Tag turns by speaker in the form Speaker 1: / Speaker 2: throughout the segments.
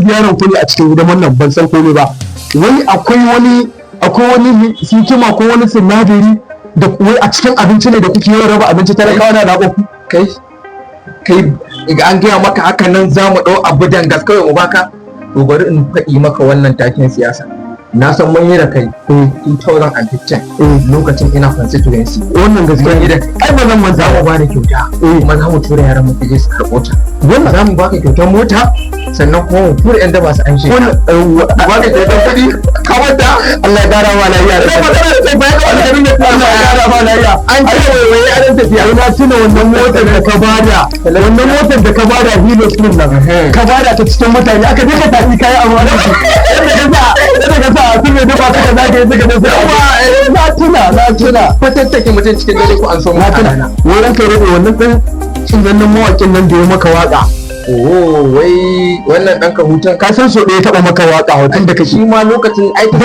Speaker 1: yaron ku ne a cikin gidan wannan ban san komai ba. Wai akwai wani hikima ko wani sinadari da wai a cikin abinci ne da kuke yawan raba abinci talakawa na zaɓa ku.
Speaker 2: Kai an gaya maka haka nan za mu ɗau abu dangas kawai mu baka. To bari in faɗi maka wannan takin siyasa. Na san mun yi da kai 2015 lokacin ina constituency.
Speaker 1: Wannan gaskiya
Speaker 2: idan ai ba zan manza mu ba da kyauta kuma za mu tura yaran mu je su karɓo ta. Wannan za mu baka kyautar mota sannan kuma mu tura yan daba su an shi. Wannan baka kyautar kuɗi kamar da
Speaker 1: Allah ya gara ma lafiya.
Speaker 2: Sai magana da sai bayan wannan garin da
Speaker 1: Allah ya gara ma lafiya.
Speaker 2: An ce wai an tafiya.
Speaker 1: Na tuna wannan motar da ka bada. Wannan motar da ka bada Hilo din nan. Ka bada ta cikin mutane aka je ka tafi kai abu wannan. Yadda ka sa a tuna da ba ka zage suka da su. Na tuna.
Speaker 2: Fatattake mutum cikin dare ko an so
Speaker 1: na tuna. Wannan kai rage wannan dan cin zannan mawakin nan da ya maka waka.
Speaker 2: Wai wannan ɗanka hutun
Speaker 1: ka san so ɗaya taɓa maka waka hutun da kake.
Speaker 2: Shi ma lokacin aiki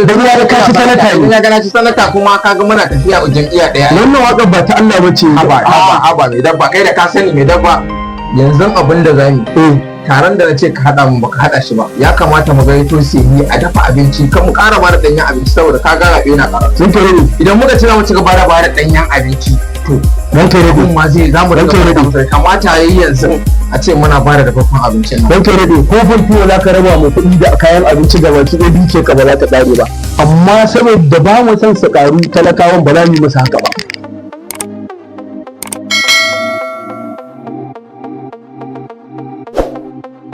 Speaker 1: da ya ga kashi sanata ne.
Speaker 2: Ya ga ci sanata kuma ka ga muna tafiya a jam'iyya ɗaya.
Speaker 1: Wannan waka ba ta Allah bace.
Speaker 2: Haba mai dabba kai da ka sani mai dabba. Yanzu abin da zamu taron da na ce ka haɗa mu baka haɗa shi ba ya kamata mu gaito sai a dafa abinci kan mu ƙara bada ɗanyen abinci saboda ka ga rabe na ƙara.
Speaker 1: Sun kare ni
Speaker 2: idan muka ci za mu ci gaba da bada ɗanyen abinci to
Speaker 1: dan kare ni
Speaker 2: ma zai za mu rage kamata yayi yanzu a ce muna bada dafaffen abincin nan.
Speaker 1: Dan kare ni ko fulfiyo za ka raba mu kuɗi da kayan abinci ga baki ɗaya duke ka ba za ta ƙare ba amma saboda ba mu san su ƙaru talakawan ba za mu yi musu haka ba.